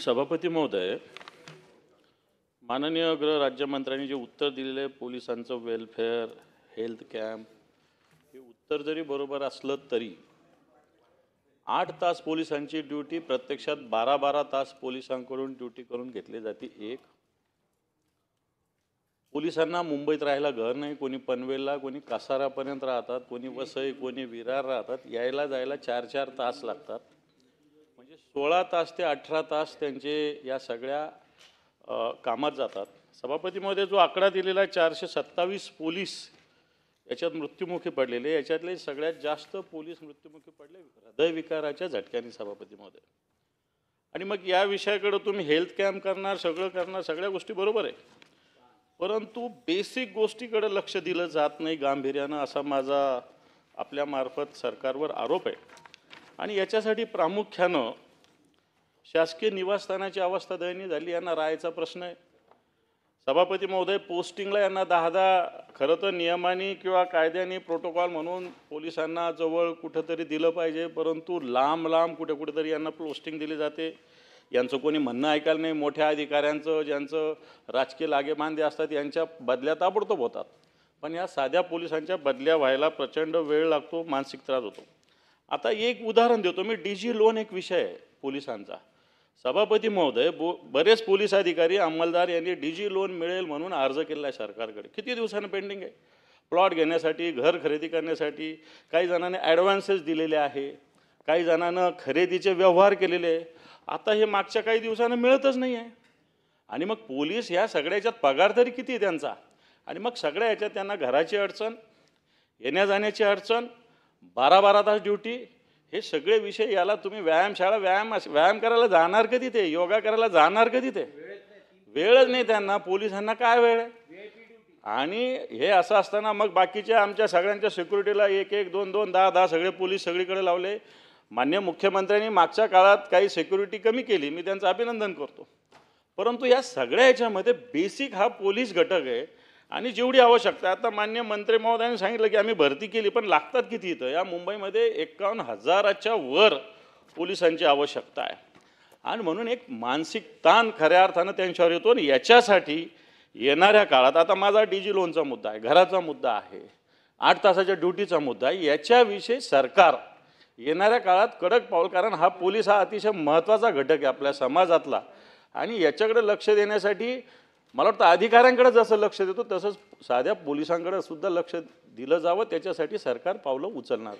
सभापती महोदय, माननीय गृह राज्यमंत्र्यांनी जे उत्तर दिलेले पोलिसांचं वेलफेअर, हेल्थ कॅम्प, हे उत्तर जरी बरोबर असलं तरी 8 तास पोलिसांची ड्यूटी प्रत्यक्षात 12-12 तास पोलिसांकडून ड्यूटी करून घेतली जाते। एक, पोलिसांना मुंबईत राहायला घर नाही, कोणी पनवेलला, कोणी कासारापर्यंत राहतात, कोणी वसई, कोणी विरार राहतात, यायला जायला 4-4 तास लागतात। म्हणजे 16 तास ते 18 तास त्यांचे या सगळ्या कामात जातात। सभापती महोदय, जो आकडा दिलेला 427 पोलीस याच्यात मृत्युमुखी पडलेले, याच्यातले सगळ्यात जास्त पोलीस मृत्युमुखी पडले हृदयविकाराच्या झटक्याने सभापती महोदय। आणि मग या विषयाकडे तुम्ही हेल्थ कॅम्प करणार, सगळं करणार, सगळ्या गोष्टी बरोबर आहे, परंतु बेसिक गोष्टीकडे लक्ष दिलं जात नाही गांभीर्यानं, असा माझा आपल्यामार्फत सरकारवर आरोप आहे। आणि याच्यासाठी प्रामुख्यानं शासकीय निवासस्थानाची अवस्था दयनीय झाली, यांना राहायचा प्रश्न आहे। सभापती महोदय, पोस्टिंगला यांना 10-10 खरं तर नियमाने किंवा कायद्याने प्रोटोकॉल म्हणून पोलिसांना जवळ कुठंतरी दिलं पाहिजे, परंतु लांब लांब कुठेतरी यांना पोस्टिंग दिली जाते। यांचं कोणी म्हणणं ऐकायला नाही। मोठ्या अधिकाऱ्यांचं, ज्यांचं राजकीय लागेबांधे असतात, यांच्या बदल्या ताबडतोब होतात, पण या साध्या पोलिसांच्या बदल्या व्हायला प्रचंड वेळ लागतो, मानसिक त्रास होतो। आता एक उदाहरण देतो मी, डीजी लोन एक विषय आहे पोलिसांचा। सभापती महोदय, बरेच पोलीस अधिकारी, अंमलदार यांनी डीजी लोन मिळेल म्हणून अर्ज केला आहे सरकारकडे, किती दिवसांनी पेंडिंग आहे। प्लॉट घेण्यासाठी, घर खरेदी करण्यासाठी काही जणांनी ॲडव्हान्सेस दिलेले आहे, काही जणांना खरेदीचे व्यवहार केलेले आहे। आता हे मागच्या काही दिवसांनी मिळतच नाही आहे। आणि मग पोलीस ह्या सगळ्याच्यात पगार तरी किती आहे त्यांचा, आणि मग सगळ्या ह्याच्यात त्यांना घराची अडचण, येण्या जाण्याची अडचण, 12-12 तास ड्युटी, हे सगळे विषय। याला तुम्ही व्यायामशाळा, व्यायाम करायला जाणार कधी ते, योगा करायला जाणार कधी ते, वेळच नाही त्यांना। पोलिसांना काय वेळ आहे। आणि हे असं असताना मग बाकीच्या आमच्या सगळ्यांच्या सिक्युरिटीला 1-1, 2-2, 10-10 सगळे पोलीस सगळीकडे लावले। माननीय मुख्यमंत्र्यांनी मागच्या काळात काही सिक्युरिटी कमी केली, मी त्यांचं अभिनंदन करतो, परंतु या सगळ्या ह्याच्यामध्ये बेसिक हा पोलीस घटक आहे। आणि जेवढी आवश्यकता, आता माननीय मंत्री महोदयांनी सांगितलं की आम्ही भरती केली, पण लागतात किती इथं या मुंबईमध्ये 51,000च्या वर पोलिसांची आवश्यकता आहे। आणि म्हणून एक मानसिक ताण खऱ्या अर्थानं त्यांच्यावर येतो। आणि याच्यासाठी येणाऱ्या काळात, आता माझा डीजी लोनचा मुद्दा आहे, घराचा मुद्दा आहे, 8 तासाच्या ड्युटीचा मुद्दा आहे, याच्याविषयी सरकार येणाऱ्या काळात कडक पाऊल, कारण हा पोलीस हा अतिशय महत्त्वाचा घटक आहे आपल्या समाजातला, आणि याच्याकडे लक्ष देण्यासाठी मला वाटतं अधिकाऱ्यांकडे जसं लक्ष देतो तसंच साध्या पोलिसांकडे सुद्धा लक्ष दिलं जावं, त्याच्यासाठी सरकार पावलं उचलणार।